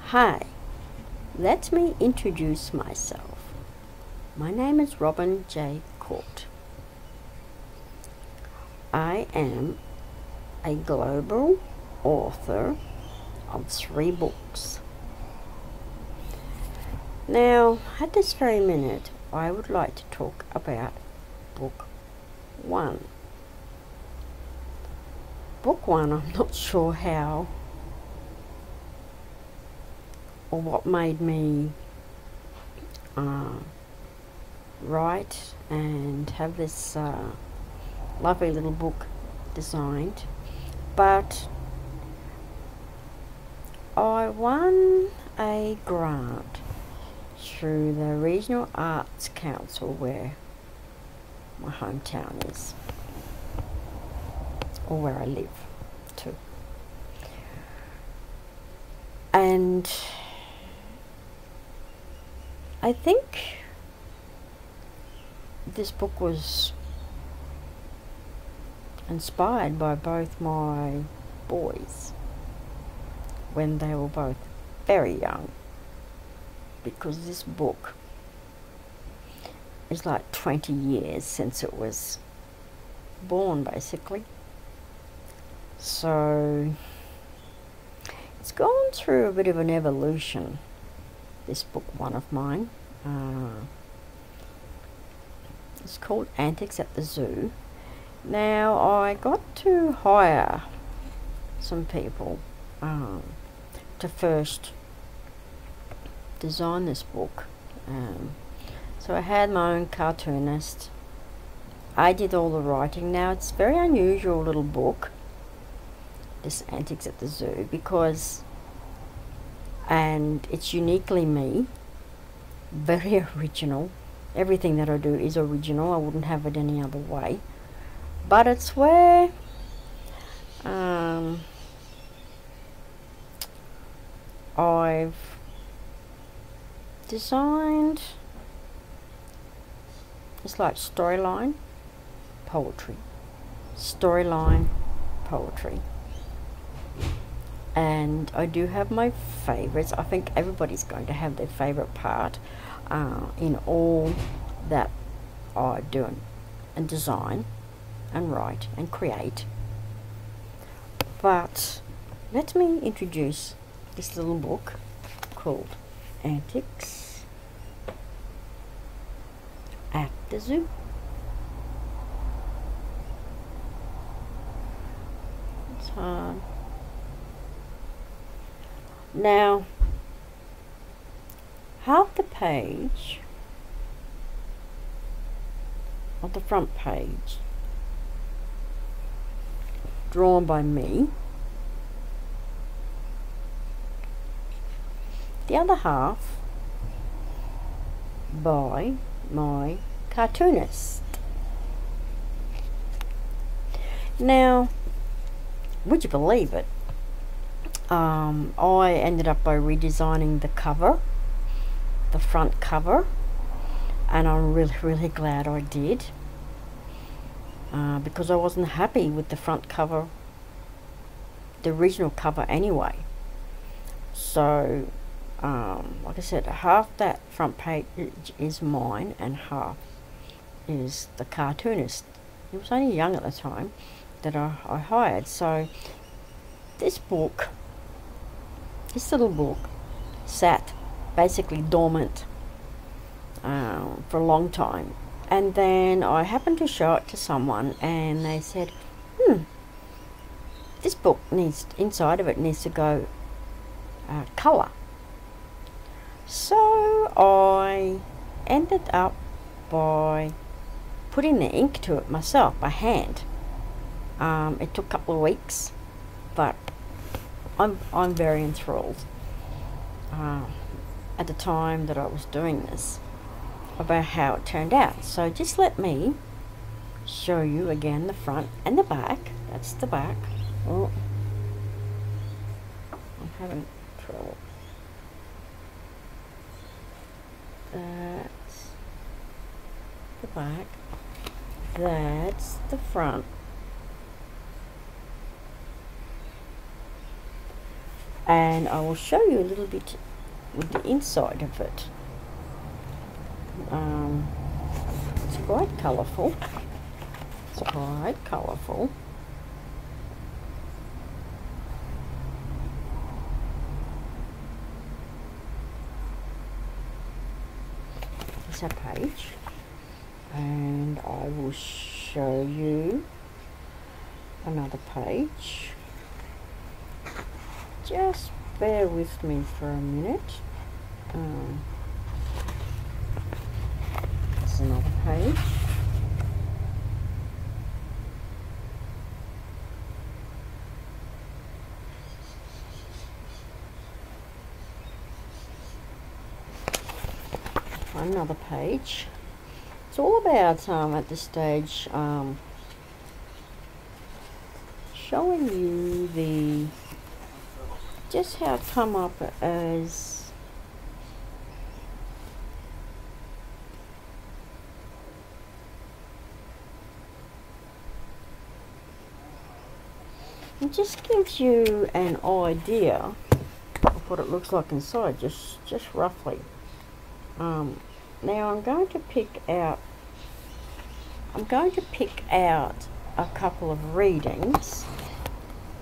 Hi, let me introduce myself. My name is Robin J. Court. I am a global author of 3 books. Now, at this very minute, I would like to talk about Book 1. Book 1, I'm not sure how or what made me write and have this lovely little book designed, but I won a grant through the Regional Arts Council where my hometown is, or where I live too. And I think this book was inspired by both my boys when they were both very young, because this book is like 20 years since it was born, basically. So it's gone through a bit of an evolution, this Book 1 of mine. It's called Antics at the Zoo. Now, I got to hire some people to first design this book. So I had my own cartoonist. I did all the writing. Now, it's a very unusual little book, this Antics at the Zoo, and it's uniquely me, very original. Everything that I do is original. I wouldn't have it any other way. But it's where I've designed, it's like storyline, poetry. Storyline, poetry. And I do have my favourites. I think everybody's going to have their favourite part in all that I do and design and write and create. But let me introduce this little book called Antics at the Zoo. It's hard. Now, half the page of the front page drawn by me, the other half by my cartoonist. Now, would you believe it? I ended up by redesigning the cover, the front cover, and I'm really glad I did, because I wasn't happy with the front cover, the original cover anyway. So like I said, half that front page is mine and half is the cartoonist. He was only young at the time that I hired. So this book, this little book, sat basically dormant for a long time, and then I happened to show it to someone and they said, this book needs, inside of it needs to go colour. So I ended up by putting the ink to it myself by hand. It took a couple of weeks, but I'm very enthralled at the time that I was doing this about how it turned out. So just let me show you again the front and the back. That's the back. Oh, I'm having trouble. That's the back. That's the front. and I will show you a little bit with the inside of it. It's quite colourful. It's quite colourful. There's a page, and I will show you another page. Just bear with me for a minute. There's another page. Another page. It's all about at this stage showing you the just how it come up as it just gives you an idea of what it looks like inside, just roughly. Now I'm going to pick out a couple of readings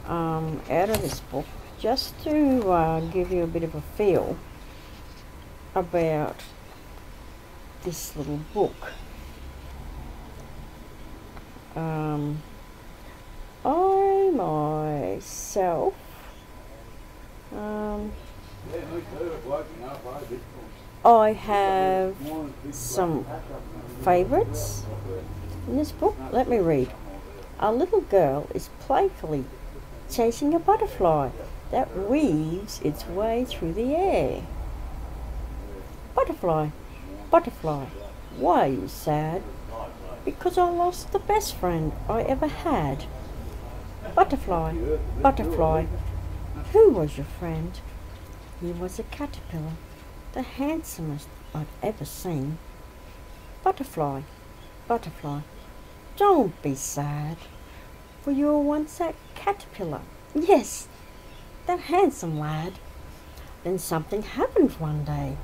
out of this book, just to give you a bit of a feel about this little book. I myself I have some favourites in this book. Let me read. A little girl is playfully chasing a butterfly that weaves its way through the air. Butterfly, butterfly, why are you sad? Because I lost the best friend I ever had. Butterfly, butterfly, who was your friend? He was a caterpillar, the handsomest I've ever seen. Butterfly, butterfly, don't be sad, for you were once that caterpillar. Yes, that handsome lad. Then something happened one day.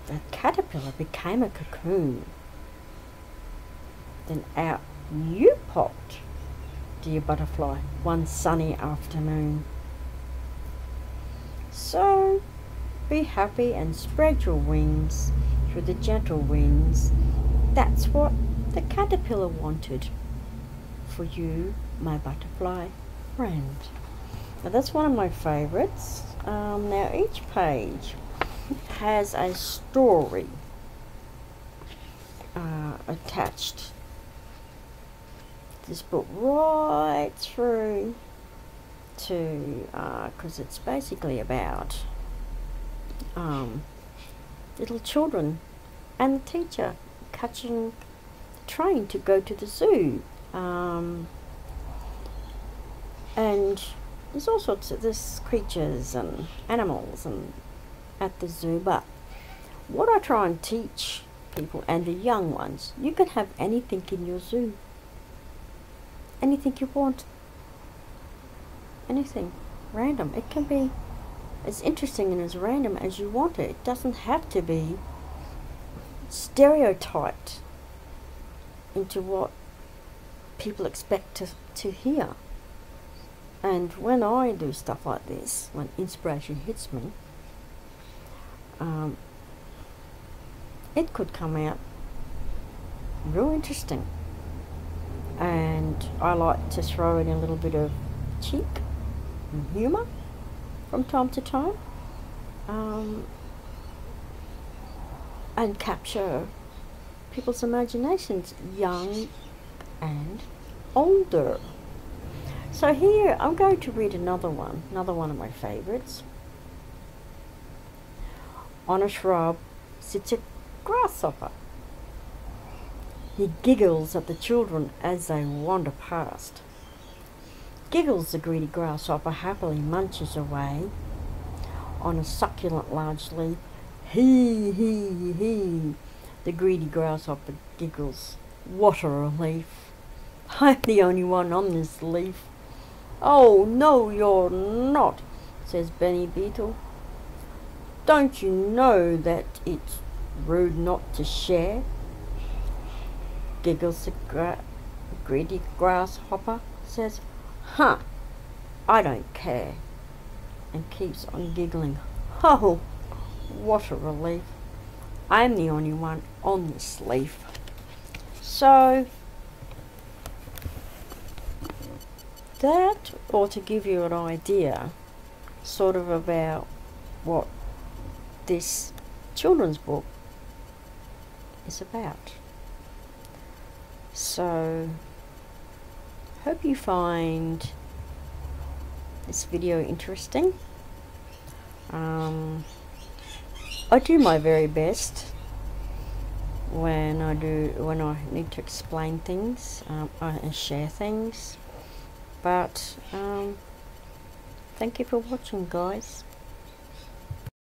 That caterpillar became a cocoon. Then out you popped, dear butterfly, one sunny afternoon. So be happy and spread your wings through the gentle winds. That's what the caterpillar wanted for you, my butterfly friend. Now that's one of my favourites. Now each page has a story attached. This book right through to because it's basically about little children and the teacher catching the train to go to the zoo, and there's all sorts of creatures and animals and at the zoo. But what I try and teach people and the young ones, you can have anything in your zoo, anything you want, anything random. It can be as interesting and as random as you want it. It doesn't have to be stereotyped into what people expect to hear. And when I do stuff like this, when inspiration hits me, it could come out real interesting. And I like to throw in a little bit of cheek and humour from time to time, and capture people's imaginations, young and older. So here I'm going to read another one of my favourites. On a shrub sits a grasshopper. He giggles at the children as they wander past. Giggles the greedy grasshopper, happily munches away on a succulent large leaf. He, the greedy grasshopper giggles. What a relief! I'm the only one on this leaf. Oh, no, you're not, says Benny Beetle. Don't you know that it's rude not to share? Giggles the greedy grasshopper, says, huh, I don't care, and keeps on giggling. Oh, what a relief. I'm the only one on this leaf. So, that ought to give you an idea sort of about what this children's book is about. So, hope you find this video interesting. I do my very best when I need to explain things and share things. But thank you for watching, guys.